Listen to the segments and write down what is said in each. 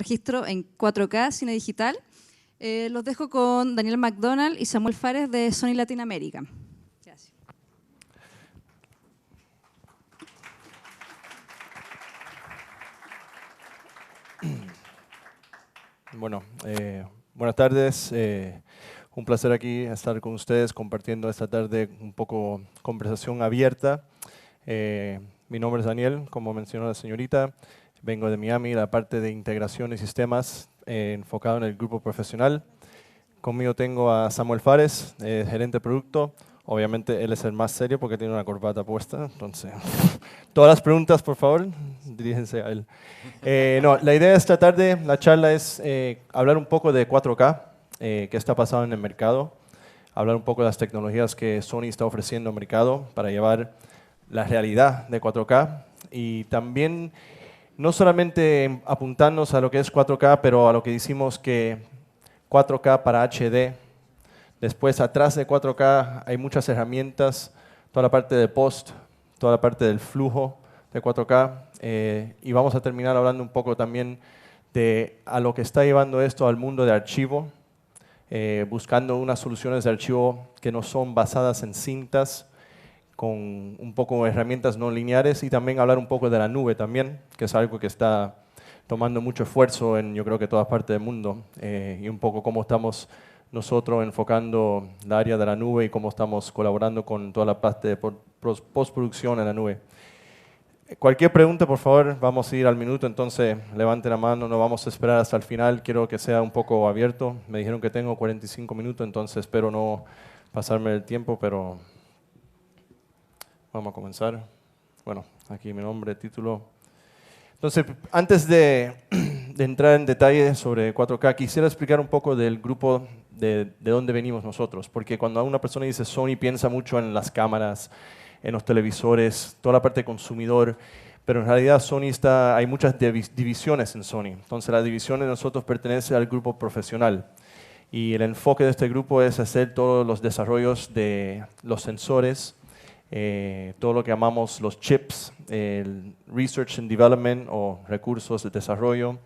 registro en 4K, cine digital. Los dejo con Daniel McDonald y Samuel Fares de Sony Latinoamérica. Gracias. Bueno, buenas tardes. Un placer aquí estar con ustedes compartiendo esta tarde un poco conversación abierta. Mi nombre es Daniel, como mencionó la señorita. Vengo de Miami, la parte de integración y sistemas enfocado en el grupo profesional. Conmigo tengo a Samuel Fares, gerente de producto. Obviamente él es el más serio porque tiene una corbata puesta. Entonces, todas las preguntas, por favor, diríjense a él. No, la idea de esta tarde, la charla es hablar un poco de 4K, qué está pasando en el mercado, hablar un poco de las tecnologías que Sony está ofreciendo al mercado para llevar la realidad de 4K y también no solamente apuntarnos a lo que es 4K, pero a lo que decimos que 4K para HD. Después, atrás de 4K hay muchas herramientas, toda la parte de post, toda la parte del flujo de 4K. Y vamos a terminar hablando un poco también de a lo que está llevando esto al mundo de archivo, buscando unas soluciones de archivo que no son basadas en cintas, con un poco de herramientas no lineares y también hablar un poco de la nube también, que es algo que está tomando mucho esfuerzo en yo creo que todas partes del mundo y un poco cómo estamos nosotros enfocando la área de la nube y cómo estamos colaborando con toda la parte de postproducción en la nube. Cualquier pregunta, por favor, vamos a ir al minuto, entonces levanten la mano, no vamos a esperar hasta el final, quiero que sea un poco abierto. Me dijeron que tengo 45 minutos, entonces espero no pasarme el tiempo, pero vamos a comenzar. Bueno, aquí mi nombre, título. Entonces, antes de entrar en detalle sobre 4K, quisiera explicar un poco del grupo de dónde venimos nosotros, porque cuando una persona dice Sony piensa mucho en las cámaras, en los televisores, toda la parte de consumidor, pero en realidad hay muchas divisiones en Sony. Entonces, la división de nosotros pertenece al grupo profesional y el enfoque de este grupo es hacer todos los desarrollos de los sensores, todo lo que llamamos los chips, el Research and Development o recursos de desarrollo,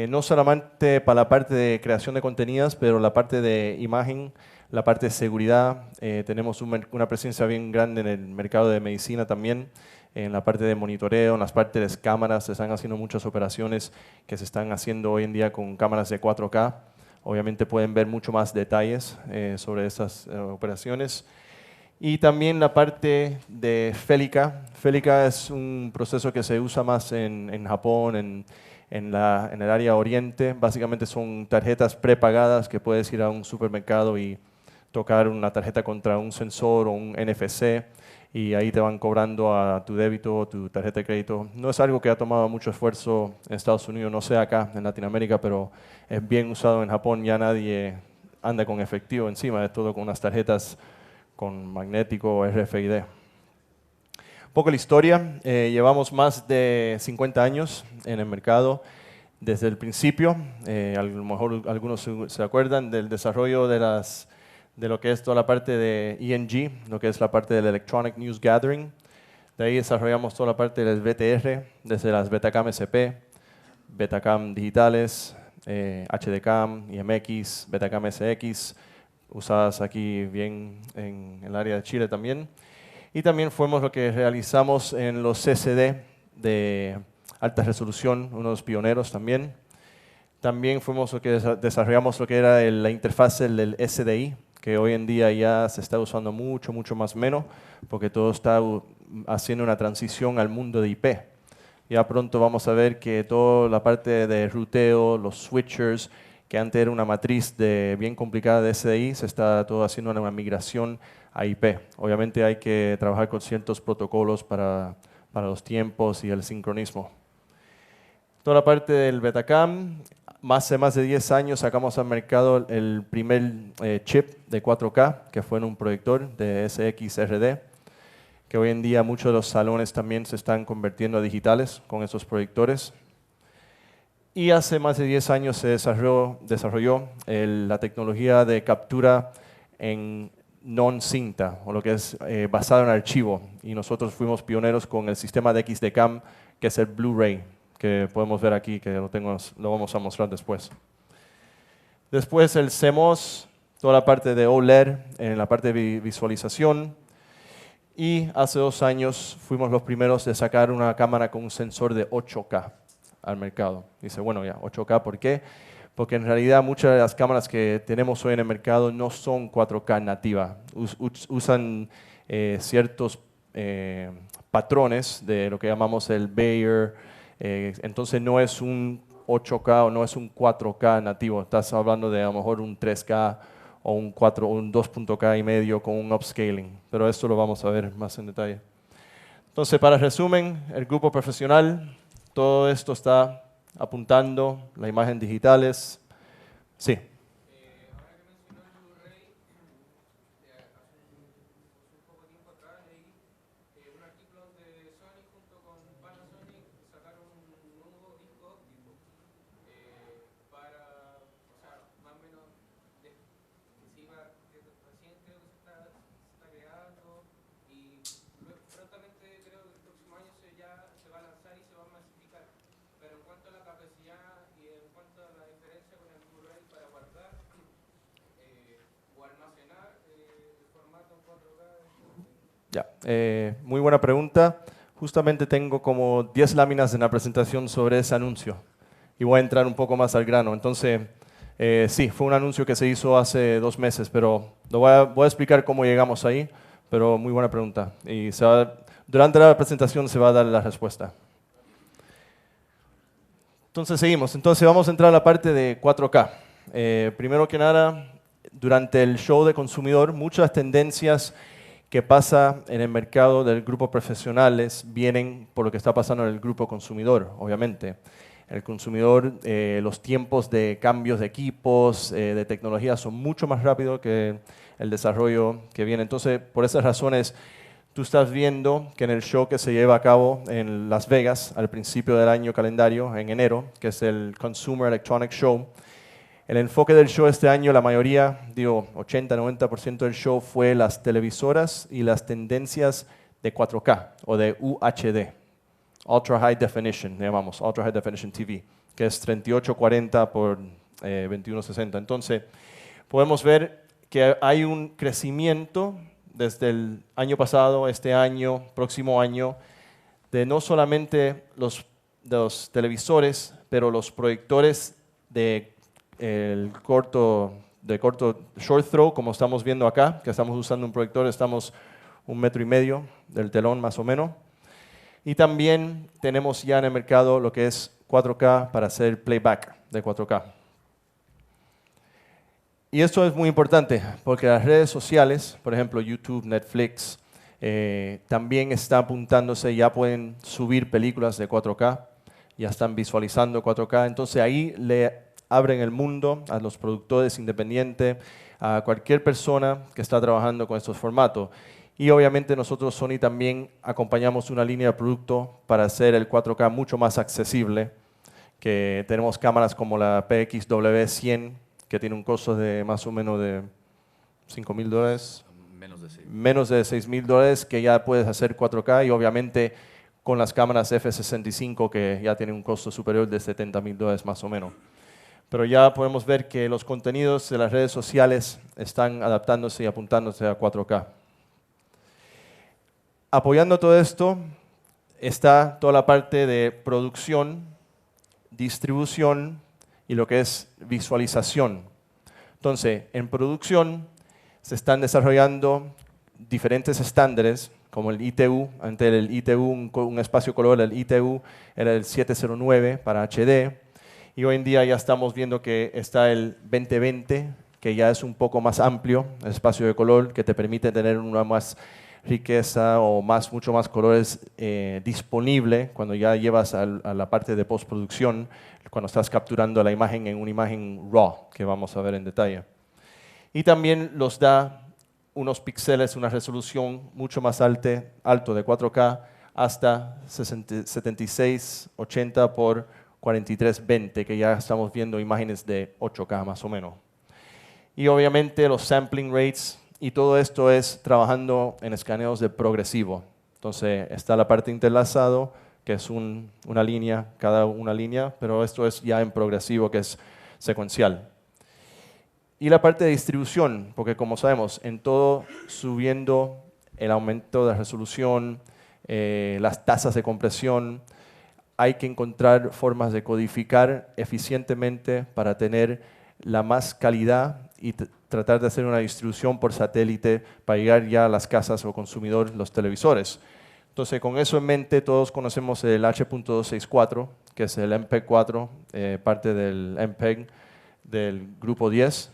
no solamente para la parte de creación de contenidos, pero la parte de imagen, la parte de seguridad. Tenemos una presencia bien grande en el mercado de medicina también, en la parte de monitoreo, en las partes de cámaras. Se están haciendo muchas operaciones que se están haciendo hoy en día con cámaras de 4K. Obviamente pueden ver mucho más detalles sobre esas operaciones. Y también la parte de Felica. Felica es un proceso que se usa más en Japón, en el área oriente. Básicamente son tarjetas prepagadas que puedes ir a un supermercado y tocar una tarjeta contra un sensor o un NFC y ahí te van cobrando a tu débito o tu tarjeta de crédito. No es algo que ha tomado mucho esfuerzo en Estados Unidos, no sé acá en Latinoamérica, pero es bien usado en Japón. Ya nadie anda con efectivo encima, es todo con unas tarjetas con magnético o RFID. Un poco la historia, llevamos más de 50 años en el mercado desde el principio. A lo mejor algunos se acuerdan del desarrollo de lo que es toda la parte de ENG, lo que es la parte del Electronic News Gathering. De ahí desarrollamos toda la parte del VTR, desde las Betacam SP, Betacam digitales, HDCam, IMX, Betacam SX, usadas aquí bien en el área de Chile también. Y también fuimos lo que realizamos en los CCD de alta resolución, unos pioneros también. También fuimos lo que desarrollamos lo que era la interfase del SDI, que hoy en día ya se está usando mucho más menos, porque todo está haciendo una transición al mundo de IP. Ya pronto vamos a ver que toda la parte de ruteo, los switchers, que antes era una matriz bien complicada de SDI, se está todo haciendo una migración a IP. Obviamente hay que trabajar con ciertos protocolos para los tiempos y el sincronismo. Toda la parte del Betacam, hace más de 10 años sacamos al mercado el primer chip de 4K, que fue en un proyector de SXRD, que hoy en día muchos de los salones también se están convirtiendo a digitales con esos proyectores. Y hace más de 10 años se desarrolló la tecnología de captura en non-cinta, o lo que es basado en archivo. Y nosotros fuimos pioneros con el sistema de XDCAM, que es el Blu-ray, que podemos ver aquí, que lo vamos a mostrar después. Después el CMOS, toda la parte de OLED, en la parte de visualización. Y hace 2 años fuimos los primeros de sacar una cámara con un sensor de 8K al mercado. Dice, bueno, ya, 8K, ¿por qué? Porque en realidad muchas de las cámaras que tenemos hoy en el mercado no son 4K nativa. Usan ciertos patrones de lo que llamamos el Bayer. Entonces no es un 8K o no es un 4K nativo. Estás hablando de a lo mejor un 3K o un 2.K y medio con un upscaling. Pero esto lo vamos a ver más en detalle. Entonces, para resumen, el grupo profesional, todo esto está apuntando, las imágenes digitales. Sí. Ya, muy buena pregunta. Justamente tengo como 10 láminas en la presentación sobre ese anuncio y voy a entrar un poco más al grano. Entonces, sí, fue un anuncio que se hizo hace 2 meses, pero voy a explicar cómo llegamos ahí, pero muy buena pregunta. Y durante la presentación se va a dar la respuesta. Entonces, seguimos. Entonces, vamos a entrar a la parte de 4K. Primero que nada, durante el show de consumidor, muchas tendencias que pasa en el mercado del grupo profesionales vienen por lo que está pasando en el grupo consumidor, obviamente. El consumidor, los tiempos de cambios de equipos, de tecnología son mucho más rápidos que el desarrollo que viene. Entonces, por esas razones, tú estás viendo que en el show que se lleva a cabo en Las Vegas al principio del año calendario, en enero, que es el Consumer Electronics Show, el enfoque del show este año, la mayoría, 80-90% del show fue las televisoras y las tendencias de 4K o de UHD, Ultra High Definition, llamamos Ultra High Definition TV, que es 3840 por 2160. Entonces, podemos ver que hay un crecimiento desde el año pasado, este año, próximo año, de no solamente los televisores, pero los proyectores de corto short throw, como estamos viendo acá, que estamos usando un proyector, estamos 1,5 metros del telón más o menos. Y también tenemos ya en el mercado lo que es 4K para hacer playback de 4K. Y esto es muy importante porque las redes sociales, por ejemplo YouTube, Netflix, también está apuntándose, ya pueden subir películas de 4K, ya están visualizando 4K, entonces ahí le abren el mundo a los productores independientes, a cualquier persona que está trabajando con estos formatos. Y obviamente nosotros, Sony, también acompañamos una línea de producto para hacer el 4K mucho más accesible, que tenemos cámaras como la PXW100, que tiene un costo de más o menos de $5,000. Menos de $6,000, que ya puedes hacer 4K, y obviamente con las cámaras F65, que ya tienen un costo superior de $70,000 más o menos. Pero ya podemos ver que los contenidos de las redes sociales están adaptándose y apuntándose a 4K. Apoyando todo esto está toda la parte de producción, distribución y lo que es visualización. Entonces, en producción se están desarrollando diferentes estándares, como el ITU. Antes el ITU, un espacio color, el ITU era el 709 para HD. Y hoy en día ya estamos viendo que está el 2020, que ya es un poco más amplio, el espacio de color, que te permite tener una más riqueza o mucho más colores disponible cuando ya llevas a la parte de postproducción, cuando estás capturando la imagen en una imagen RAW, que vamos a ver en detalle. Y también los da unos píxeles, una resolución mucho más alto de 4K, hasta 7680 por 4320, que ya estamos viendo imágenes de 8K más o menos. Y obviamente los sampling rates, y todo esto es trabajando en escaneos de progresivo. Entonces está la parte entrelazado, que es una línea, cada una línea, pero esto es ya en progresivo, que es secuencial. Y la parte de distribución, porque como sabemos, en todo subiendo el aumento de resolución, las tasas de compresión, hay que encontrar formas de codificar eficientemente para tener la más calidad y tratar de hacer una distribución por satélite para llegar ya a las casas o consumidores, los televisores. Entonces, con eso en mente, todos conocemos el H.264, que es el MPEG-4, parte del MPEG del grupo 10.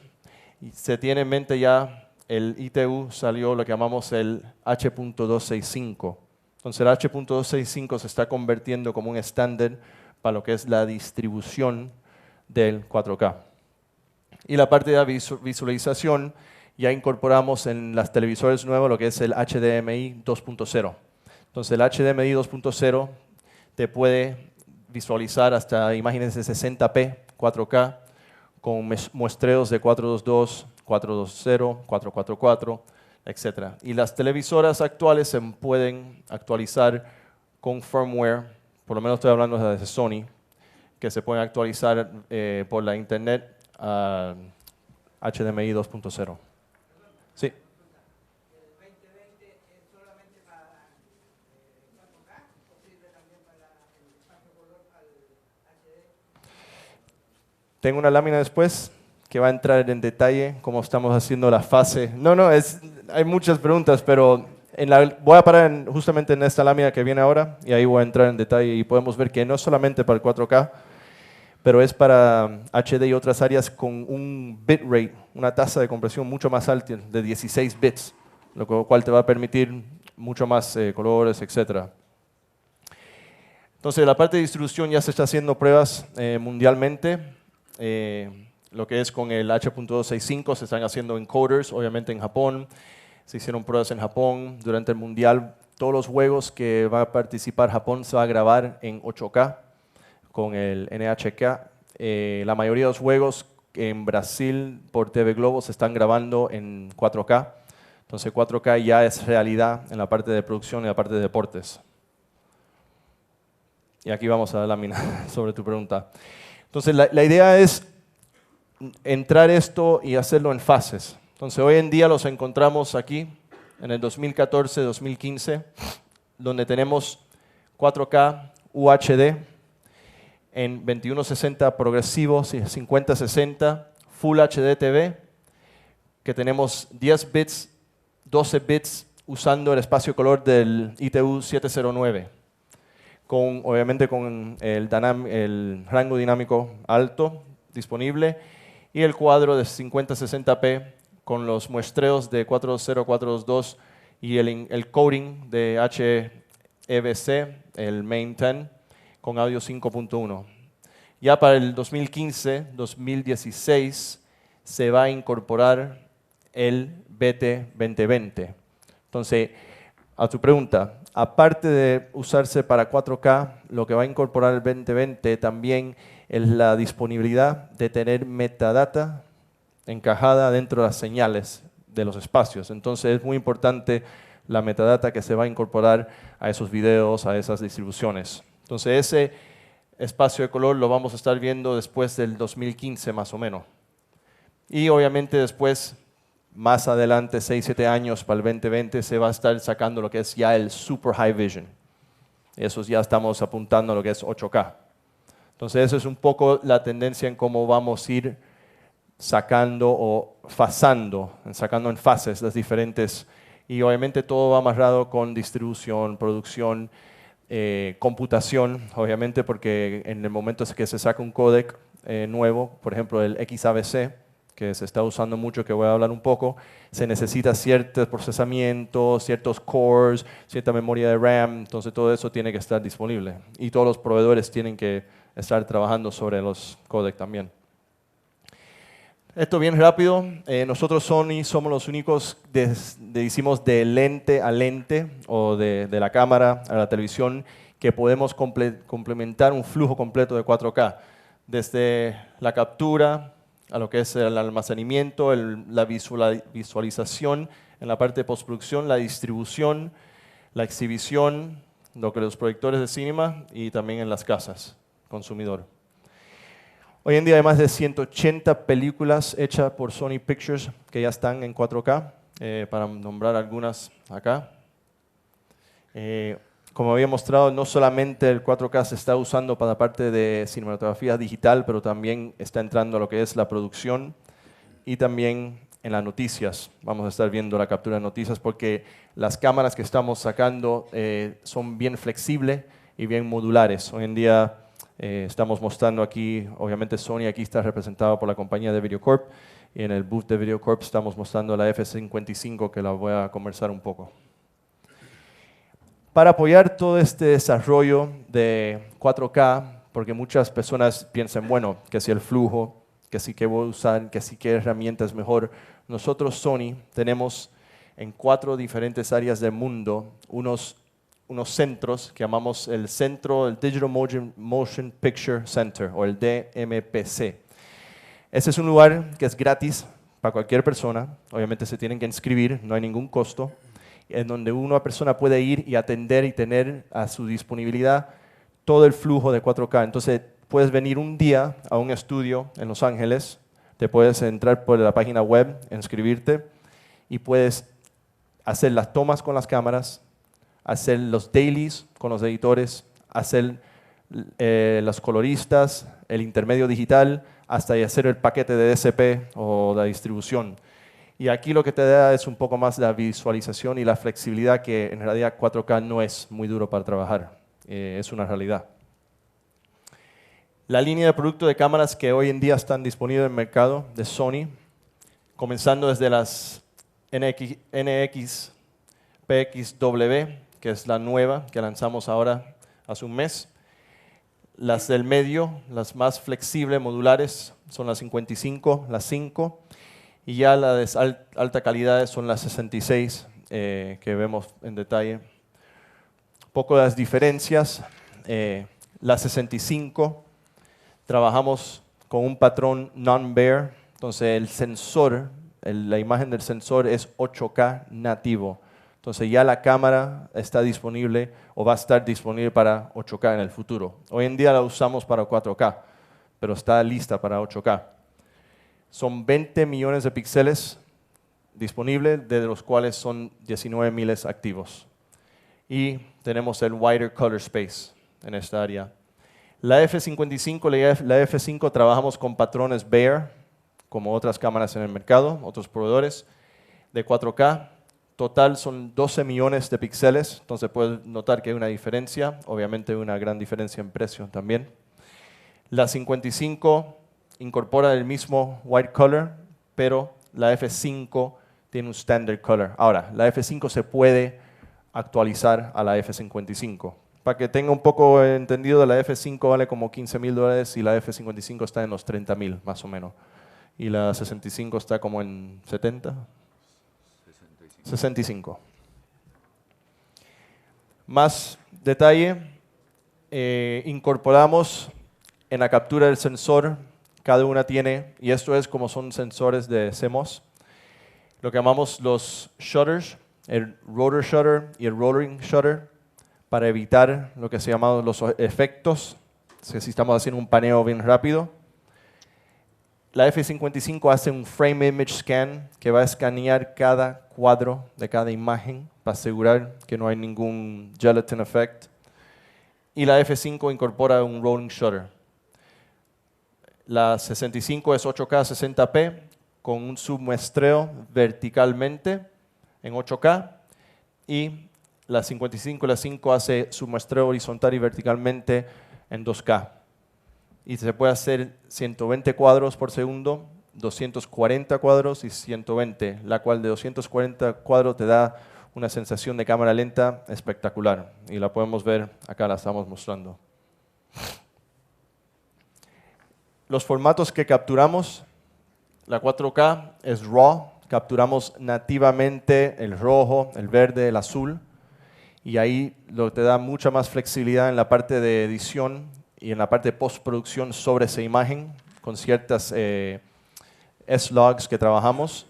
Y se tiene en mente ya, el ITU salió lo que llamamos el H.265. Entonces, el H.265 se está convirtiendo como un estándar para lo que es la distribución del 4K. Y la parte de visualización, ya incorporamos en las televisores nuevos lo que es el HDMI 2.0. Entonces, el HDMI 2.0 te puede visualizar hasta imágenes de 60p, 4K, con muestreos de 422, 420, 444, etc. Y las televisoras actuales se pueden actualizar con firmware, por lo menos estoy hablando de Sony, que se pueden actualizar por la internet a HDMI 2.0. Sí. Tengo una lámina después que va a entrar en detalle cómo estamos haciendo la fase. Hay muchas preguntas, pero voy a parar justamente en esta lámina que viene ahora y ahí voy a entrar en detalle y podemos ver que no es solamente para el 4K, pero es para HD y otras áreas con un bitrate, una tasa de compresión mucho más alta, de 16 bits, lo cual te va a permitir mucho más colores, etc. Entonces, la parte de distribución ya se está haciendo pruebas mundialmente. Lo que es con el H.265 se están haciendo encoders, obviamente en Japón. Se hicieron pruebas en Japón durante el Mundial. Todos los juegos que va a participar Japón se va a grabar en 8K con el NHK. La mayoría de los juegos en Brasil por TV Globo se están grabando en 4K. Entonces 4K ya es realidad en la parte de producción y la parte de deportes. Y aquí vamos a la lámina sobre tu pregunta. Entonces la idea es entrar esto y hacerlo en fases. Entonces hoy en día los encontramos aquí en el 2014-2015, donde tenemos 4K UHD en 2160 progresivo, 5060, Full HD TV, que tenemos 10 bits, 12 bits usando el espacio color del ITU 709, obviamente con el rango dinámico alto disponible y el cuadro de 5060p con los muestreos de 420, 422 y el coding de HEVC, el Main 10, con audio 5.1. Ya para el 2015-2016 se va a incorporar el BT 2020. Entonces, a tu pregunta, aparte de usarse para 4K, lo que va a incorporar el 2020 también es la disponibilidad de tener metadata encajada dentro de las señales de los espacios. Entonces es muy importante la metadata que se va a incorporar a esos videos, a esas distribuciones. Entonces ese espacio de color lo vamos a estar viendo después del 2015 más o menos. Y obviamente después, más adelante, 6-7 años para el 2020, se va a estar sacando lo que es ya el Super High Vision. Eso ya estamos apuntando a lo que es 8K. Entonces eso es un poco la tendencia en cómo vamos a ir sacando o sacando en fases las diferentes, y obviamente todo va amarrado con distribución, producción, computación, obviamente porque en el momento que se saca un códec nuevo, por ejemplo el XABC, que se está usando mucho, que voy a hablar un poco, se necesita ciertos procesamientos, ciertos cores, cierta memoria de RAM, entonces todo eso tiene que estar disponible. Y todos los proveedores tienen que estar trabajando sobre los códecs también. Esto bien rápido, nosotros Sony somos los únicos, hicimos de lente a lente, o de la cámara a la televisión, que podemos complementar un flujo completo de 4K, desde la captura, a lo que es el almacenamiento, la visualización, en la parte de postproducción, la distribución, la exhibición, lo que los proyectores de cinema y también en las casas, consumidor. Hoy en día hay más de 180 películas hechas por Sony Pictures que ya están en 4K, para nombrar algunas acá. Como había mostrado, no solamente el 4K se está usando para la parte de cinematografía digital, pero también está entrando a lo que es la producción y también en las noticias. Vamos a estar viendo la captura de noticias porque las cámaras que estamos sacando son bien flexibles y bien modulares. Hoy en día estamos mostrando aquí, obviamente Sony aquí está representado por la compañía de VideoCorp, y en el booth de VideoCorp estamos mostrando la F55, que la voy a conversar un poco. Para apoyar todo este desarrollo de 4K, porque muchas personas piensan, bueno, que si el flujo, que si qué voy a usar, que si qué herramienta es mejor. Nosotros, Sony, tenemos en 4 diferentes áreas del mundo unos centros que llamamos el Digital Motion Picture Center, o el DMPC. Ese es un lugar que es gratis para cualquier persona. Obviamente se tienen que inscribir, no hay ningún costo, en donde una persona puede ir y atender y tener a su disponibilidad todo el flujo de 4K. Entonces, puedes venir un día a un estudio en Los Ángeles, te puedes entrar por la página web, inscribirte, y puedes hacer las tomas con las cámaras, hacer los dailies con los editores, hacer los coloristas, el intermedio digital, hasta hacer el paquete de DCP o la distribución. Y aquí lo que te da es un poco más la visualización y la flexibilidad, que en realidad 4K no es muy duro para trabajar, es una realidad. La línea de producto de cámaras que hoy en día están disponibles en el mercado de Sony, comenzando desde las NX PXW, que es la nueva que lanzamos ahora hace un mes. Las del medio, las más flexibles, modulares, son las 55, las 5. Y ya las de alta calidad son las 66, que vemos en detalle. Un poco de las diferencias. La 65, trabajamos con un patrón non-bare. Entonces el sensor, la imagen del sensor es 8K nativo. Entonces ya la cámara está disponible o va a estar disponible para 8K en el futuro. Hoy en día la usamos para 4K, pero está lista para 8K. Son 20 millones de píxeles disponibles, de los cuales son 19 miles activos. Y tenemos el wider color space en esta área. La F55, la F5 trabajamos con patrones bare, como otras cámaras en el mercado, otros proveedores, de 4K. Total son 12 millones de píxeles, entonces puedes notar que hay una diferencia, obviamente una gran diferencia en precio también. La 55 incorpora el mismo white color, pero la F5 tiene un standard color. Ahora, la F5 se puede actualizar a la F55. Para que tenga un poco entendido, la F5 vale como $15,000 y la F55 está en los 30,000 más o menos. Y la 65 está como en 70. 65. Más detalle, incorporamos en la captura del sensor, cada una tiene, y esto es como son sensores de CMOS, lo que llamamos los shutters, el rotor shutter y el rolling shutter, para evitar lo que se llaman los efectos, si estamos haciendo un paneo bien rápido. La F55 hace un frame image scan que va a escanear cada cuadro de cada imagen para asegurar que no hay ningún gelatin effect. Y la F5 incorpora un rolling shutter. La 65 es 8K 60p con un submuestreo verticalmente en 8K, y la 55 y la 5 hace submuestreo horizontal y verticalmente en 2K. Y se puede hacer 120 cuadros por segundo, 240 cuadros y 120, la cual de 240 cuadros te da una sensación de cámara lenta espectacular. Y la podemos ver, acá la estamos mostrando. Los formatos que capturamos, la 4K es RAW, capturamos nativamente el rojo, el verde, el azul, y ahí lo te da mucha más flexibilidad en la parte de edición y en la parte de postproducción sobre esa imagen, con ciertas S-Logs que trabajamos.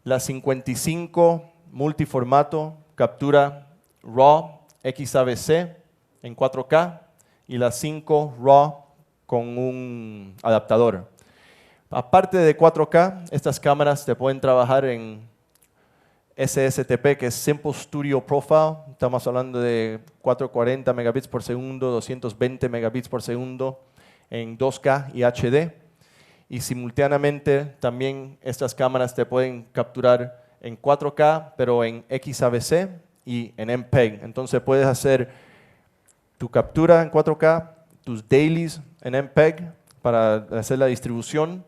La 55 multiformato captura RAW XAVC en 4K y la 5 RAW con un adaptador. Aparte de 4K, estas cámaras te pueden trabajar en SSTP, que es Simple Studio Profile. Estamos hablando de 440 megabits por segundo, 220 megabits por segundo en 2K y HD. Y simultáneamente también estas cámaras te pueden capturar en 4K, pero en XAVC y en MPEG. Entonces puedes hacer tu captura en 4K, tus dailies en MPEG para hacer la distribución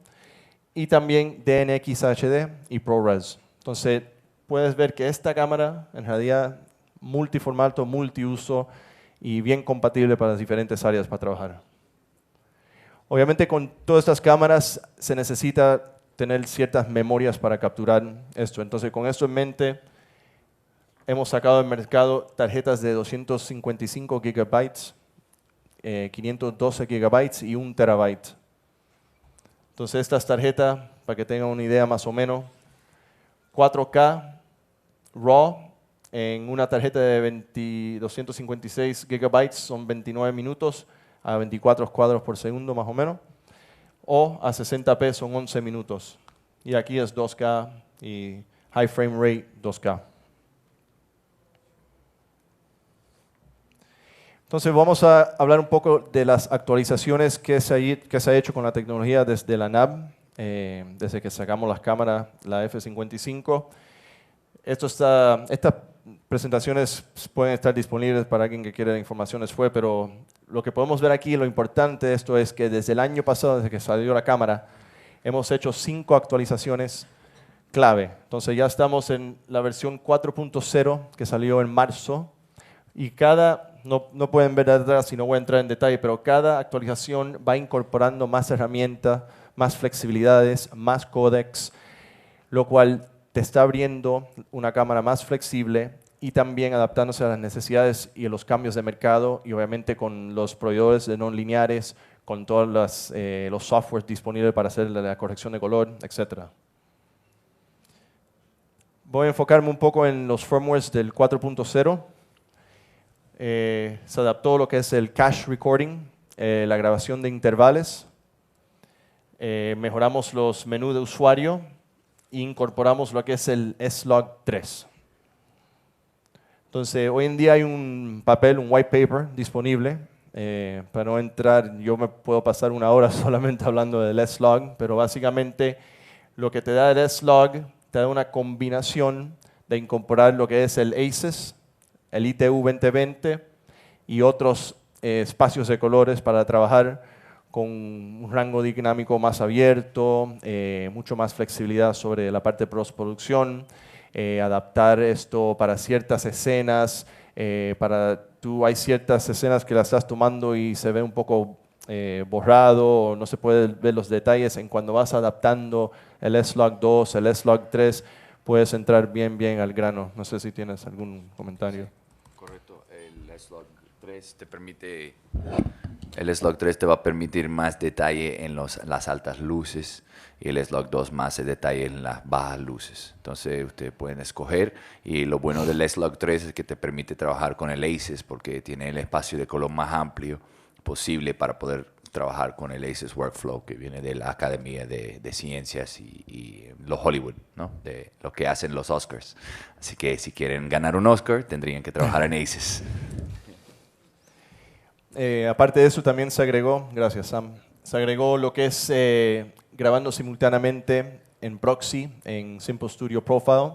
y también DNX HD y ProRes. Entonces puedes ver que esta cámara en realidad multiformato, multiuso y bien compatible para las diferentes áreas para trabajar. Obviamente con todas estas cámaras se necesita tener ciertas memorias para capturar esto. Entonces con esto en mente hemos sacado al mercado tarjetas de 255 gigabytes, 512 gigabytes y 1 terabyte. Entonces estas tarjetas, para que tengan una idea más o menos, 4K RAW en una tarjeta de 256 gigabytes son 29 minutos a 24 cuadros por segundo más o menos, o a 60p son 11 minutos. Y aquí es 2K y high frame rate 2K. Entonces vamos a hablar un poco de las actualizaciones que se ha hecho con la tecnología desde la NAB, desde que sacamos las cámaras, la F55. Estas presentaciones pueden estar disponibles para alguien que quiera información después, pero lo que podemos ver aquí, lo importante de esto es que desde el año pasado, desde que salió la cámara, hemos hecho 5 actualizaciones clave. Entonces ya estamos en la versión 4.0 que salió en marzo y no pueden ver atrás si no voy a entrar en detalle, pero cada actualización va incorporando más herramientas, más flexibilidades, más códecs, lo cual te está abriendo una cámara más flexible y también adaptándose a las necesidades y a los cambios de mercado y obviamente con los proveedores de no lineares, con todos los softwares disponibles para hacer la corrección de color, etc. Voy a enfocarme un poco en los firmwares del 4.0. Se adaptó lo que es el cache recording, la grabación de intervalos. Mejoramos los menús de usuario e incorporamos lo que es el S-Log 3. Entonces, hoy en día hay un papel, un white paper disponible. Para no entrar, yo me puedo pasar una hora solamente hablando del S-Log, pero básicamente lo que te da el S-Log te da una combinación de incorporar lo que es el ACES, el ITU 2020 y otros espacios de colores para trabajar con un rango dinámico más abierto, mucho más flexibilidad sobre la parte de postproducción, adaptar esto para ciertas escenas, hay ciertas escenas que las estás tomando y se ve un poco borrado o no se pueden ver los detalles. En cuando vas adaptando el S-Log 2, el S-Log 3, puedes entrar bien al grano. No sé si tienes algún comentario. Sí, correcto. El S-Log 3 te permite... El S-Log 3 te va a permitir más detalle en las altas luces y el S-Log 2 más detalle en las bajas luces. Entonces ustedes pueden escoger y lo bueno del S-Log 3 es que te permite trabajar con el ACES porque tiene el espacio de color más amplio posible para poder trabajar con el ACES Workflow que viene de la Academia de Ciencias y los Hollywood, ¿no? De lo que hacen los Oscars. Así que si quieren ganar un Oscar tendrían que trabajar en ACES. Aparte de eso también se agregó, gracias Sam, se agregó lo que es grabando simultáneamente en proxy, en Simple Studio Profile,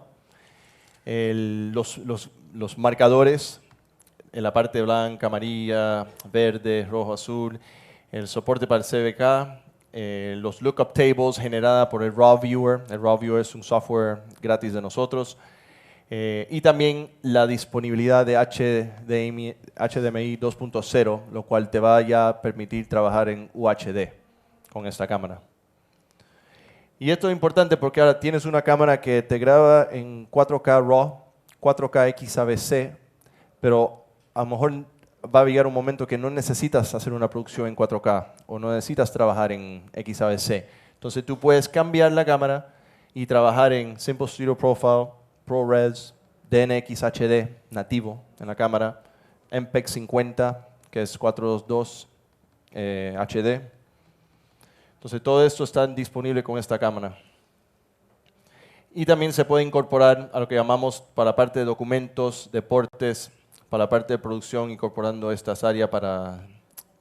los marcadores en la parte blanca, amarilla, verde, rojo, azul, el soporte para el CVK, los lookup tables generadas por el Raw Viewer. El Raw Viewer es un software gratis de nosotros. Y también la disponibilidad de HDMI 2.0, lo cual te va ya a permitir trabajar en UHD con esta cámara. Y esto es importante porque ahora tienes una cámara que te graba en 4K RAW, 4K XAVC, pero a lo mejor va a llegar un momento que no necesitas hacer una producción en 4K o no necesitas trabajar en XAVC. Entonces tú puedes cambiar la cámara y trabajar en Simple Studio Profile, ProRes, DNX HD nativo en la cámara, MPEG 50, que es 422 HD. Entonces todo esto está disponible con esta cámara. Y también se puede incorporar a lo que llamamos para la parte de documentos, deportes, para la parte de producción, incorporando estas áreas para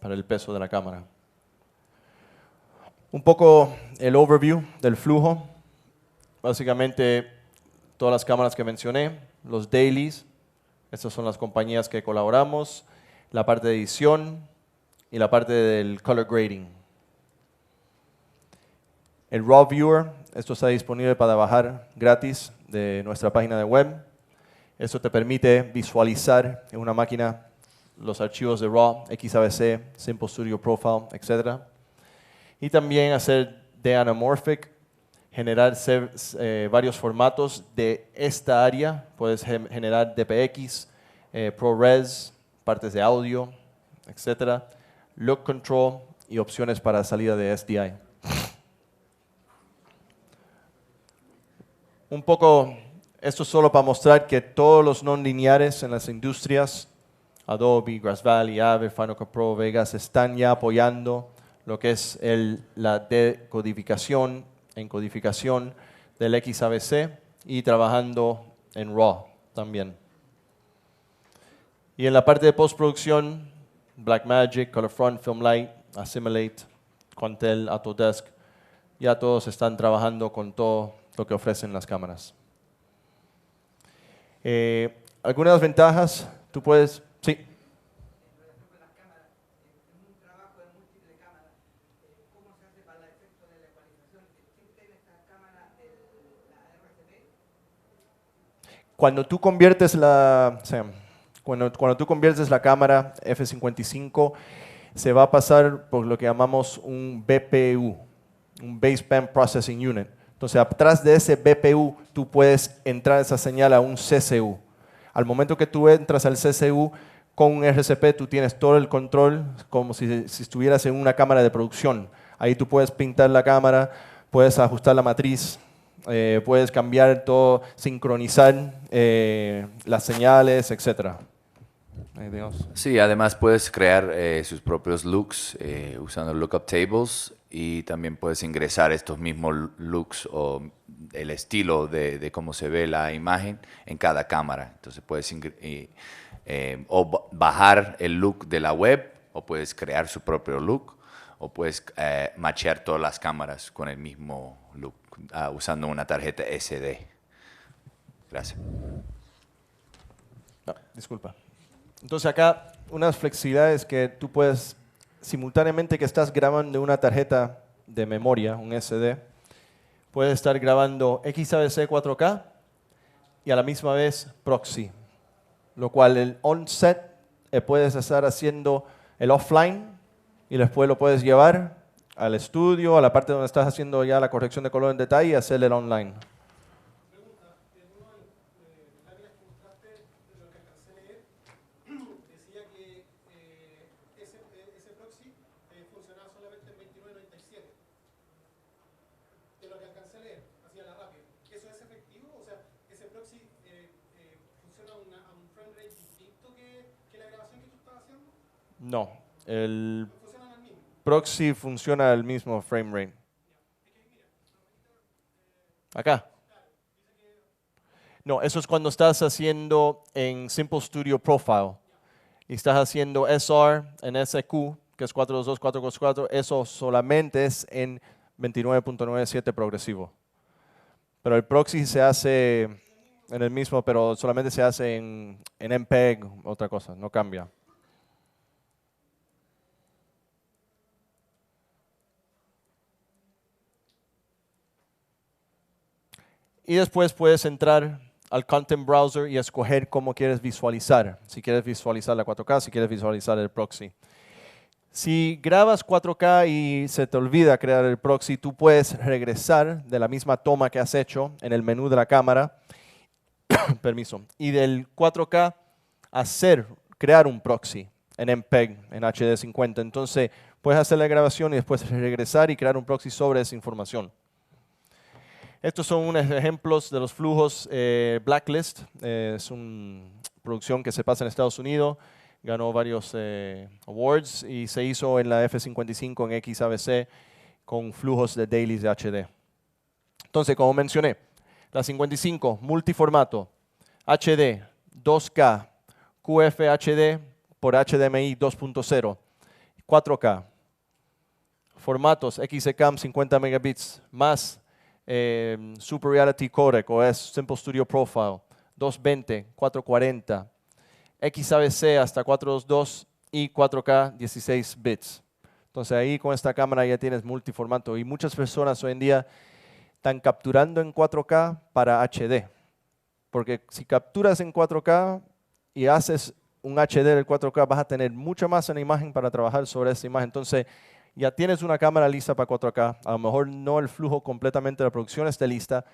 el peso de la cámara. Un poco el overview del flujo. Básicamente, todas las cámaras que mencioné, los dailies, estas son las compañías que colaboramos, la parte de edición y la parte del color grading. El Raw Viewer, esto está disponible para bajar gratis de nuestra página de web. Esto te permite visualizar en una máquina los archivos de RAW, XAVC, Simple Studio Profile, etc. Y también hacer de anamorphic, generar varios formatos de esta área. Puedes generar DPX, ProRes, partes de audio, etc. Look Control y opciones para salida de SDI. Un poco, esto es solo para mostrar que todos los no lineares en las industrias, Adobe, Grass Valley, Avid, Final Cut Pro, Vegas, están ya apoyando lo que es la decodificación, encodificación del XAVC y trabajando en RAW también. Y en la parte de postproducción, Blackmagic, ColorFront, Filmlight, Assimilate, Quantel, Autodesk, ya todos están trabajando con todo lo que ofrecen las cámaras. Algunas ventajas, tú puedes, sí. Cuando tú conviertes cuando tú conviertes la cámara F55, se va a pasar por lo que llamamos un BPU, un Baseband Processing Unit. Entonces, atrás de ese BPU, tú puedes entrar esa señal a un CCU. Al momento que tú entras al CCU con un RCP, tú tienes todo el control como si estuvieras en una cámara de producción. Ahí tú puedes pintar la cámara, puedes ajustar la matriz, puedes cambiar todo, sincronizar las señales, etc. Sí, además puedes crear sus propios looks usando lookup tables y también puedes ingresar estos mismos looks o el estilo de cómo se ve la imagen en cada cámara. Entonces puedes o bajar el look de la web o puedes crear su propio look o puedes matchear todas las cámaras con el mismo look usando una tarjeta SD. Gracias. No, disculpa. Entonces acá unas flexibilidades que tú puedes, simultáneamente que estás grabando de una tarjeta de memoria, un SD, puedes estar grabando XAVC 4K y a la misma vez proxy, lo cual el on-set puedes estar haciendo el offline y después lo puedes llevar al estudio, a la parte donde estás haciendo ya la corrección de color en detalle y hacer el online. No, el proxy funciona al mismo frame rate. Acá. No, eso es cuando estás haciendo en Simple Studio Profile y estás haciendo SR en SQ, que es 422, 444, eso solamente es en 29.97 progresivo. Pero el proxy se hace en el mismo, pero solamente se hace en MPEG, otra cosa, no cambia. Y después puedes entrar al Content Browser y escoger cómo quieres visualizar. Si quieres visualizar la 4K, si quieres visualizar el proxy. Si grabas 4K y se te olvida crear el proxy, tú puedes regresar de la misma toma que has hecho en el menú de la cámara, permiso, y del 4K crear un proxy en MPEG, en HD50. Entonces puedes hacer la grabación y después regresar y crear un proxy sobre esa información. Estos son unos ejemplos de los flujos Blacklist. Es una producción que se pasa en Estados Unidos. ganó varios awards y se hizo en la F55 en XAVC con flujos de dailies de HD. Entonces, como mencioné, la 55, multiformato, HD, 2K, QFHD por HDMI 2.0, 4K, formatos XCAM 50 megabits, más Super Reality Codec o es Simple Studio Profile, 220, 440, XAVC hasta 422 y 4K 16 bits. Entonces ahí con esta cámara ya tienes multiformato y muchas personas hoy en día están capturando en 4K para HD. Porque si capturas en 4K y haces un HD del 4K, vas a tener mucha más en la imagen para trabajar sobre esa imagen. Entonces, ya tienes una cámara lista para 4K. A lo mejor no el flujo completamente de la producción esté lista,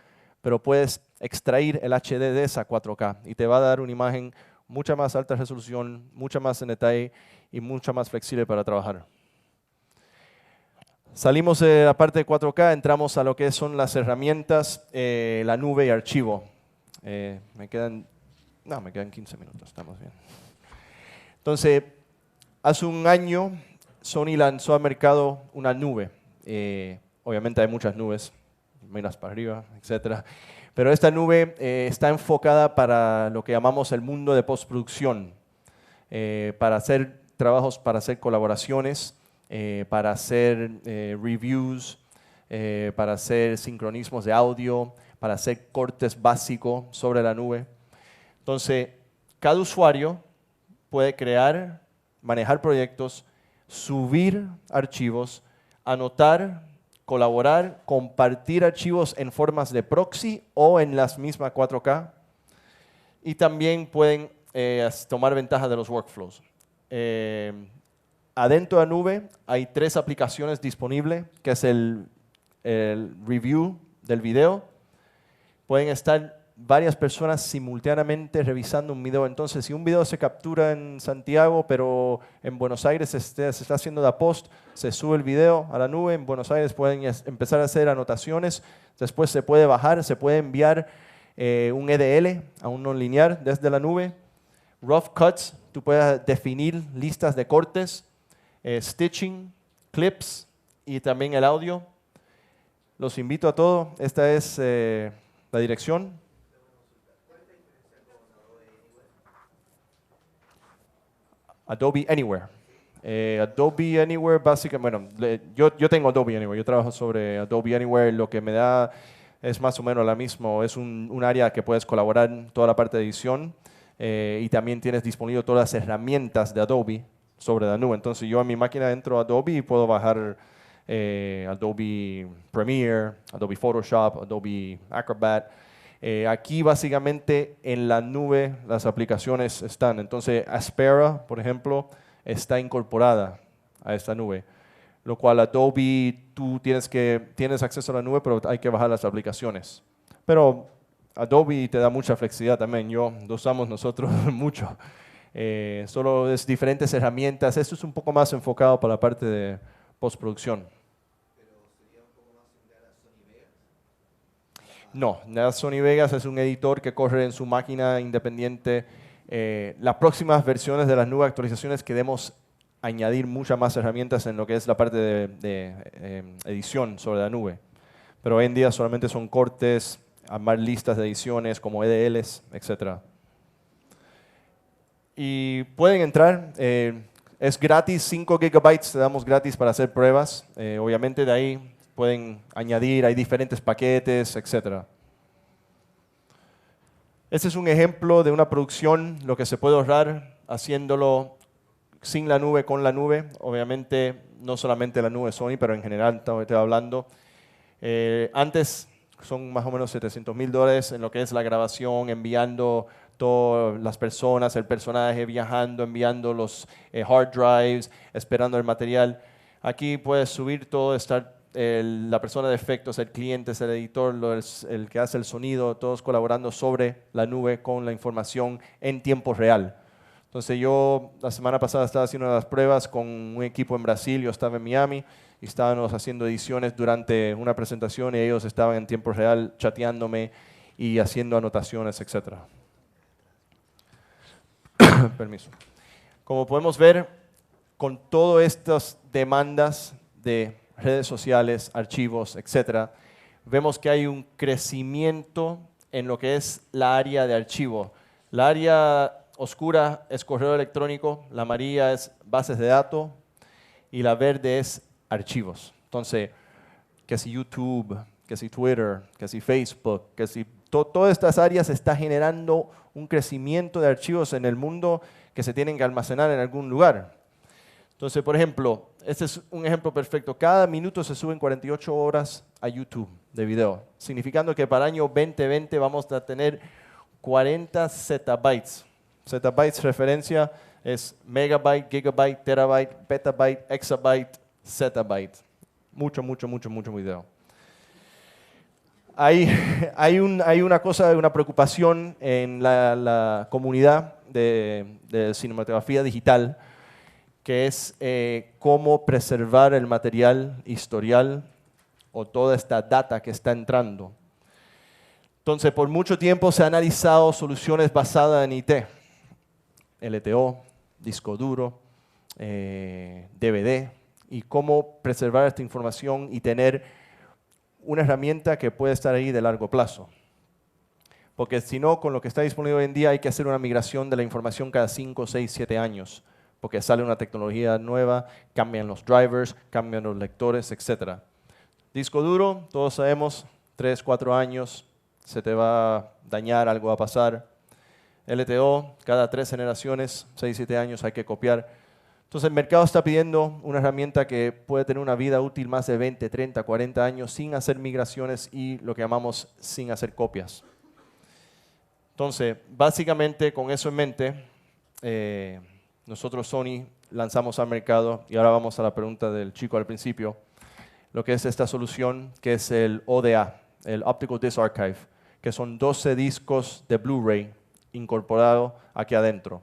pero puedes extraer el HD de esa 4K y te va a dar una imagen mucha más alta resolución, mucha más en detalle y mucha más flexible para trabajar. Salimos de la parte de 4K, entramos a lo que son las herramientas, la nube y archivo. Me quedan 15 minutos, estamos bien. Entonces, hace un año Sony lanzó al mercado una nube. Obviamente hay muchas nubes, miras para arriba, etc. Pero esta nube está enfocada para lo que llamamos el mundo de postproducción, para hacer trabajos, para hacer colaboraciones, para hacer reviews, para hacer sincronismos de audio, para hacer cortes básicos sobre la nube. Entonces, cada usuario puede crear, manejar proyectos, subir archivos, anotar, colaborar, compartir archivos en formas de proxy o en las mismas 4K. Y también pueden tomar ventaja de los workflows. Adentro de la nube hay 3 aplicaciones disponibles, que es el review del video. Pueden estar varias personas simultáneamente revisando un video. Entonces, si un video se captura en Santiago, pero en Buenos Aires se está haciendo la post, se sube el video a la nube. En Buenos Aires pueden empezar a hacer anotaciones. Después se puede bajar, se puede enviar un EDL a un non-linear desde la nube. Rough cuts, tú puedes definir listas de cortes, stitching, clips y también el audio. Los invito a todos. Esta es la dirección. Adobe Anywhere. Adobe Anywhere, básicamente, bueno, yo tengo Adobe Anywhere, yo trabajo sobre Adobe Anywhere, lo que me da es más o menos la misma, es un área que puedes colaborar en toda la parte de edición y también tienes disponible todas las herramientas de Adobe sobre la nube. Entonces yo en mi máquina entro a Adobe y puedo bajar Adobe Premiere, Adobe Photoshop, Adobe Acrobat. Aquí básicamente en la nube las aplicaciones están. Entonces Aspera, por ejemplo, está incorporada a esta nube. Lo cual Adobe, tú tienes acceso a la nube, pero hay que bajar las aplicaciones. Pero Adobe te da mucha flexibilidad también. Lo usamos nosotros mucho. Solo es diferentes herramientas. Esto es un poco más enfocado para la parte de postproducción. No, Sony Vegas es un editor que corre en su máquina independiente. Las próximas versiones de las nuevas actualizaciones queremos añadir muchas más herramientas en lo que es la parte de edición sobre la nube. Pero hoy en día solamente son cortes, armar listas de ediciones como EDLs, etc. Y pueden entrar. Es gratis, 5 gigabytes te damos gratis para hacer pruebas. Obviamente de ahí pueden añadir, hay diferentes paquetes, etc. Este es un ejemplo de una producción, lo que se puede ahorrar haciéndolo sin la nube, con la nube. Obviamente, no solamente la nube Sony, pero en general estoy hablando. Antes son más o menos $700,000 en lo que es la grabación, enviando todas las personas, el personaje viajando, enviando los hard drives, esperando el material. Aquí puedes subir todo, estar la persona de efectos, el cliente, el editor, el que hace el sonido, todos colaborando sobre la nube con la información en tiempo real. Entonces yo la semana pasada estaba haciendo las pruebas con un equipo en Brasil, yo estaba en Miami y estábamos haciendo ediciones durante una presentación y ellos estaban en tiempo real chateándome y haciendo anotaciones, etc. Permiso. Como podemos ver, con todas estas demandas de redes sociales, archivos, etc., vemos que hay un crecimiento en lo que es la área de archivo. La área oscura es correo electrónico, la amarilla es bases de datos y la verde es archivos. Entonces, que si YouTube, que si Twitter, que si Facebook, que si todas estas áreas está generando un crecimiento de archivos en el mundo que se tienen que almacenar en algún lugar. Entonces, por ejemplo, este es un ejemplo perfecto. Cada minuto se suben 48 horas a YouTube de video, significando que para el año 2020 vamos a tener 40 zettabytes. Zettabytes referencia es megabyte, gigabyte, terabyte, petabyte, exabyte, zettabyte. Mucho video. Hay una preocupación en la comunidad de cinematografía digital, que es cómo preservar el material historial o toda esta data que está entrando. Entonces, por mucho tiempo se han analizado soluciones basadas en IT, LTO, disco duro, DVD, y cómo preservar esta información y tener una herramienta que puede estar ahí de largo plazo. Porque si no, con lo que está disponible hoy en día hay que hacer una migración de la información cada 5, 6, 7 años, porque sale una tecnología nueva, cambian los drivers, cambian los lectores, etc. Disco duro, todos sabemos, 3, 4 años, se te va a dañar, algo va a pasar. LTO, cada 3 generaciones, 6, 7 años hay que copiar. Entonces el mercado está pidiendo una herramienta que puede tener una vida útil más de 20, 30, 40 años sin hacer migraciones y lo que llamamos sin hacer copias. Entonces, básicamente con eso en mente, nosotros Sony lanzamos al mercado, y ahora vamos a la pregunta del chico al principio, lo que es esta solución que es el ODA, el Optical Disc Archive, que son 12 discos de Blu-ray incorporados aquí adentro.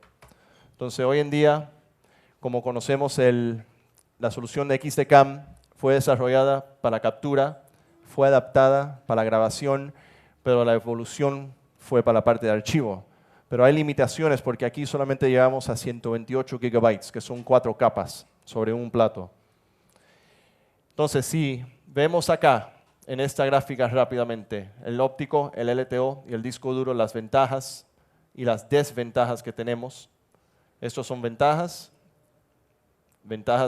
Entonces hoy en día, como conocemos, la solución de XDCAM fue desarrollada para captura, fue adaptada para grabación, pero la evolución fue para la parte de archivo. Pero hay limitaciones porque aquí solamente llegamos a 128 gigabytes, que son 4 capas sobre un plato. Entonces, si vemos acá, en esta gráfica rápidamente, el óptico, el LTO y el disco duro, las ventajas y las desventajas que tenemos. Estos son ventajas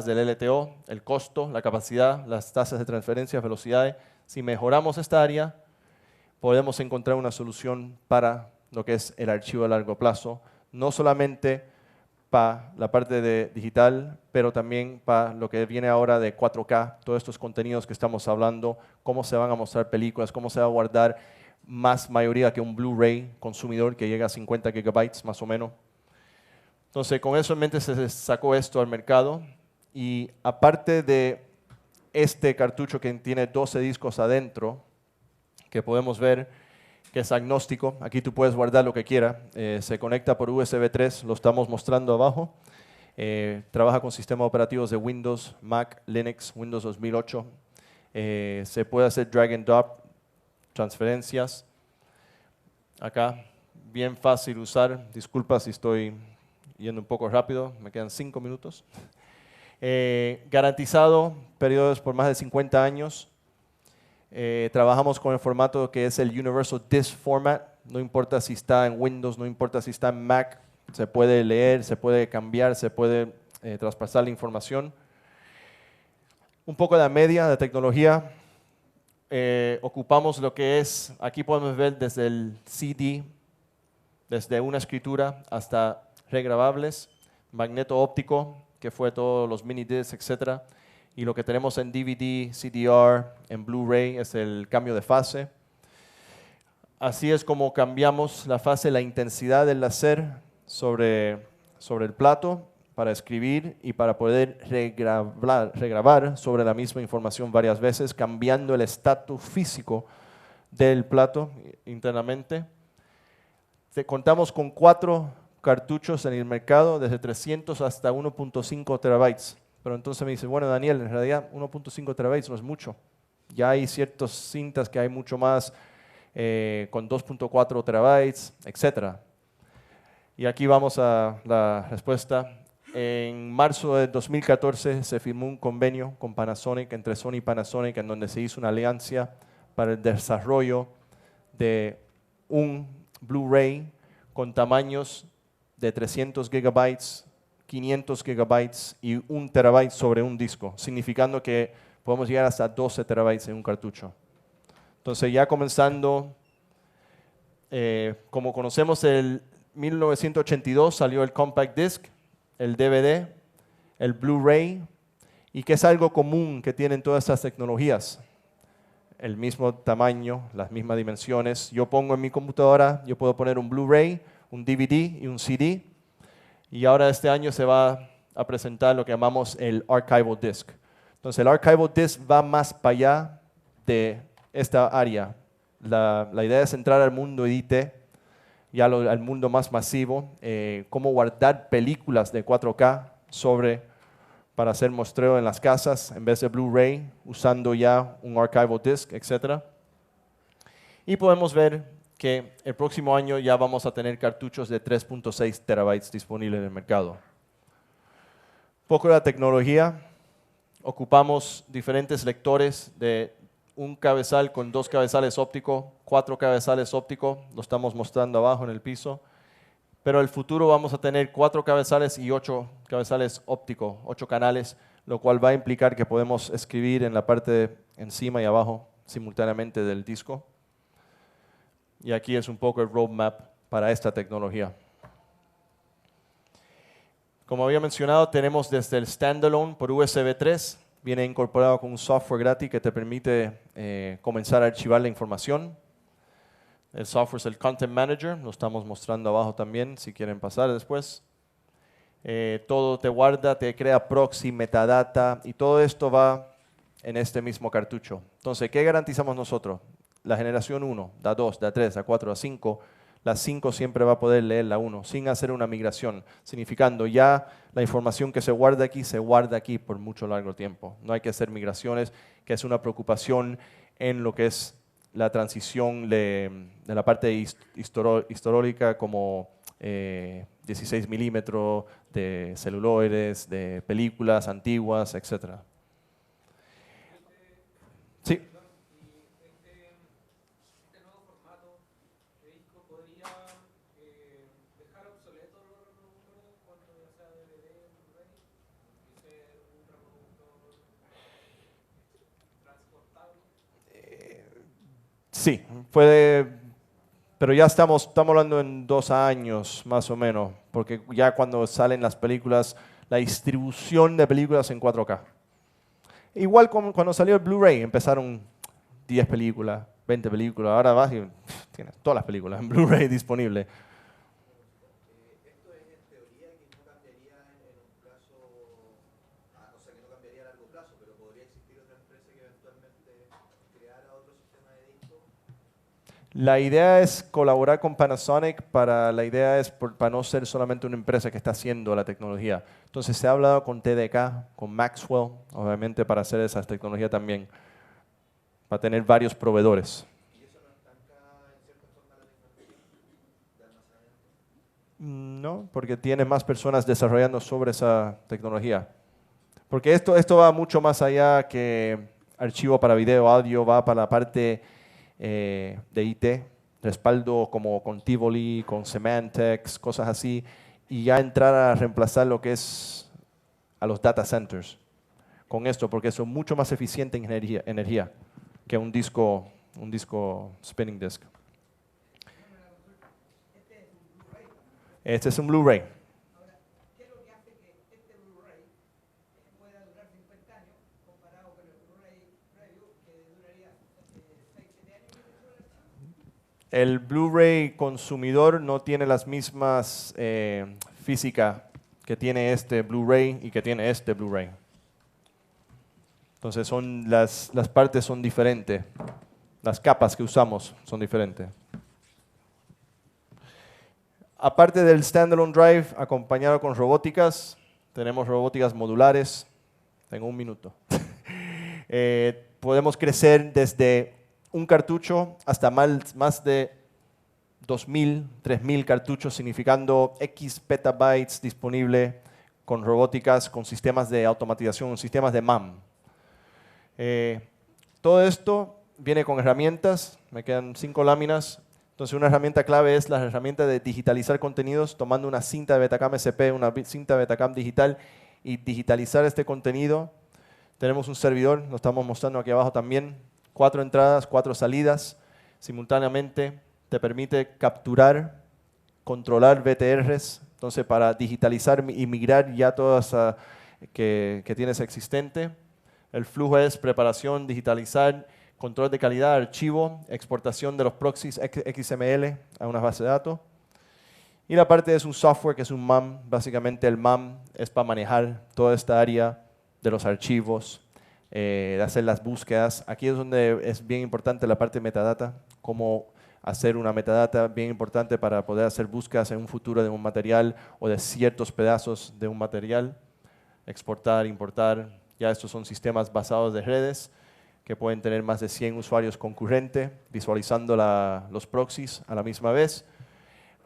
del LTO, el costo, la capacidad, las tasas de transferencia, velocidades. Si mejoramos esta área, podemos encontrar una solución para lo que es el archivo a largo plazo, no solamente para la parte de digital, pero también para lo que viene ahora de 4K, todos estos contenidos que estamos hablando, cómo se van a mostrar películas, cómo se va a guardar más mayoría que un Blu-ray consumidor que llega a 50 gigabytes más o menos. Entonces, con eso en mente se sacó esto al mercado, y aparte de este cartucho que tiene 12 discos adentro, que podemos ver que es agnóstico, aquí tú puedes guardar lo que quieras, se conecta por USB 3, lo estamos mostrando abajo, trabaja con sistemas operativos de Windows, Mac, Linux, Windows 2008, se puede hacer drag and drop, transferencias, acá, bien fácil usar, disculpa si estoy yendo un poco rápido, me quedan 5 minutos. Garantizado, periodos por más de 50 años. Trabajamos con el formato que es el Universal Disc Format, no importa si está en Windows, no importa si está en Mac, se puede leer, se puede cambiar, se puede traspasar la información. Un poco de la media de tecnología, ocupamos lo que es, aquí podemos ver desde el CD, desde una escritura hasta regrabables, magneto óptico, que fue todos los mini discs, etc. Y lo que tenemos en DVD, CDR, en Blu-ray es el cambio de fase. Así es como cambiamos la fase, la intensidad del láser sobre el plato para escribir y para poder regrabar sobre la misma información varias veces, cambiando el estatus físico del plato internamente. Contamos con 4 cartuchos en el mercado, desde 300 hasta 1.5 terabytes. Pero entonces me dice, bueno, Daniel, en realidad 1.5 terabytes no es mucho. Ya hay ciertas cintas que hay mucho más, con 2.4 terabytes, etc. Y aquí vamos a la respuesta. En marzo de 2014 se firmó un convenio con Panasonic, entre Sony y Panasonic, en donde se hizo una alianza para el desarrollo de un Blu-ray con tamaños de 300 gigabytes, 500 gigabytes y 1 terabyte sobre un disco, significando que podemos llegar hasta 12 terabytes en un cartucho. Entonces ya comenzando, como conocemos, el 1982 salió el Compact Disc, el DVD, el Blu-ray, y que es algo común que tienen todas estas tecnologías. El mismo tamaño, las mismas dimensiones. Yo pongo en mi computadora, yo puedo poner un Blu-ray, un DVD y un CD. Y ahora este año se va a presentar lo que llamamos el Archival Disc. Entonces el Archival Disc va más para allá de esta área. La idea es entrar al mundo edite, ya al mundo más masivo, cómo guardar películas de 4K para hacer muestreo en las casas en vez de Blu-ray, usando ya un Archival Disc, etc. Y podemos ver que el próximo año ya vamos a tener cartuchos de 3.6 terabytes disponibles en el mercado. Poco de la tecnología. Ocupamos diferentes lectores de un cabezal con 2 cabezales ópticos, 4 cabezales ópticos, lo estamos mostrando abajo en el piso. Pero en el futuro vamos a tener 4 cabezales y 8 cabezales ópticos, 8 canales, lo cual va a implicar que podemos escribir en la parte de encima y abajo simultáneamente del disco. Y aquí es un poco el roadmap para esta tecnología. Como había mencionado, tenemos desde el standalone por USB 3, viene incorporado con un software gratis que te permite comenzar a archivar la información. El software es el Content Manager, lo estamos mostrando abajo también, si quieren pasar después. Todo te guarda, te crea proxy, metadata, y todo esto va en este mismo cartucho. Entonces, ¿qué garantizamos nosotros? La generación 1, la 2, la 3, la 4, la 5, la 5 siempre va a poder leer la 1 sin hacer una migración, significando ya la información que se guarda aquí por mucho largo tiempo. No hay que hacer migraciones, que es una preocupación en lo que es la transición de la parte histórica como 16 milímetros de celuloides, de películas antiguas, etc. Sí. Sí, puede, pero ya estamos hablando en 2 años más o menos, porque ya cuando salen las películas, la distribución de películas en 4K. Igual como cuando salió el Blu-ray, empezaron 10 películas, 20 películas, ahora vas y tienes todas las películas en Blu-ray disponibles. La idea es colaborar con Panasonic, para no ser solamente una empresa que está haciendo la tecnología. Entonces se ha hablado con TDK, con Maxwell, obviamente para hacer esa tecnología también, para tener varios proveedores. ¿Y eso no estanca en cierta forma la tecnología de almacenamiento? No, porque tiene más personas desarrollando sobre esa tecnología. Porque esto va mucho más allá que archivo para video, audio, va para la parte de IT, respaldo como con Tivoli, con Symantec, cosas así, y ya entrar a reemplazar lo que es a los data centers con esto, porque son mucho más eficiente en energía que un disco spinning disk. Este es un Blu-ray. El Blu-ray consumidor no tiene las mismas física que tiene este Blu-ray y que tiene este Blu-ray. Entonces las partes son diferentes, las capas que usamos son diferentes. Aparte del standalone drive, acompañado con robóticas, tenemos robóticas modulares. Tengo 1 minuto. Podemos crecer desde un cartucho hasta más de 2.000, 3.000 cartuchos, significando X petabytes disponible con robóticas, con sistemas de automatización, sistemas de MAM. Todo esto viene con herramientas, me quedan 5 láminas. Entonces una herramienta clave es la herramienta de digitalizar contenidos tomando una cinta de Betacam SP, una cinta de Betacam digital y digitalizar este contenido. Tenemos un servidor, lo estamos mostrando aquí abajo también, 4 entradas, 4 salidas simultáneamente. Te permite capturar, controlar VTRs, entonces para digitalizar y migrar ya todas que tienes existente. El flujo es preparación, digitalizar, control de calidad, archivo, exportación de los proxies XML a una base de datos. Y la parte es un software que es un MAM. Básicamente el MAM es para manejar toda esta área de los archivos, de hacer las búsquedas. Aquí es donde es bien importante la parte de metadata, cómo hacer una metadata bien importante para poder hacer búsquedas en un futuro de un material o de ciertos pedazos de un material. Exportar, importar, ya estos son sistemas basados de redes que pueden tener más de 100 usuarios concurrentes, visualizando los proxies a la misma vez,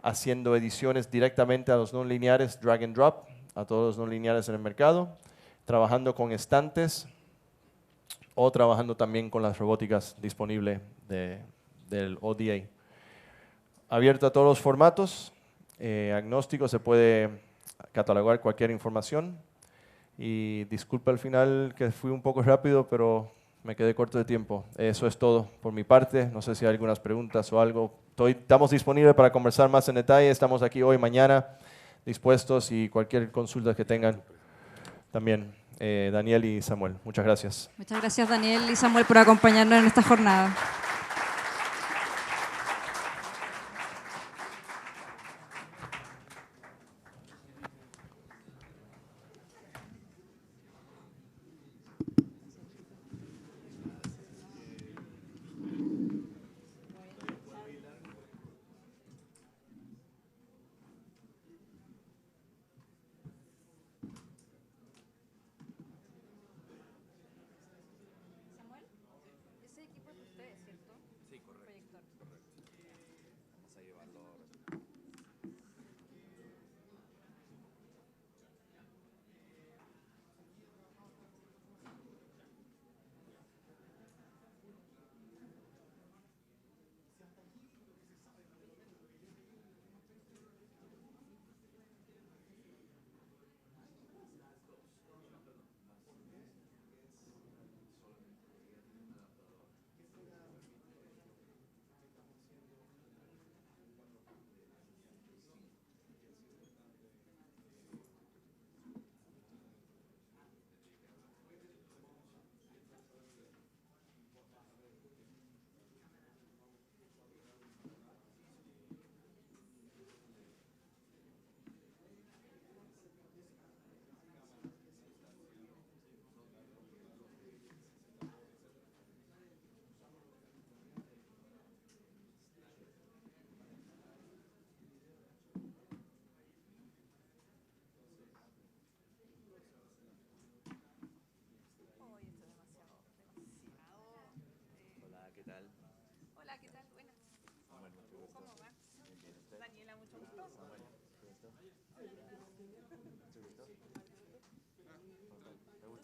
haciendo ediciones directamente a los no lineares, drag and drop, a todos los no lineares en el mercado, trabajando con estantes o trabajando también con las robóticas disponibles del ODA. Abierto a todos los formatos, agnóstico, se puede catalogar cualquier información. Y disculpa al final que fui un poco rápido, pero me quedé corto de tiempo. Eso es todo por mi parte. No sé si hay algunas preguntas o algo. Estamos disponibles para conversar más en detalle. Estamos aquí hoy, mañana, dispuestos y cualquier consulta que tengan también. Daniel y Samuel, muchas gracias. Muchas gracias, Daniel y Samuel, por acompañarnos en esta jornada.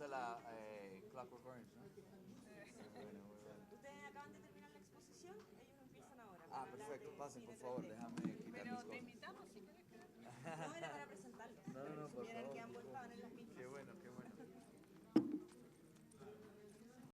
La Clockwork Orange, ¿no? Ustedes acaban de terminar la exposición, ellos empiezan ahora. Ah, perfecto, pasen por favor, déjame quitar mis cosas. No, era para presentarlo. No, por Era el favor. que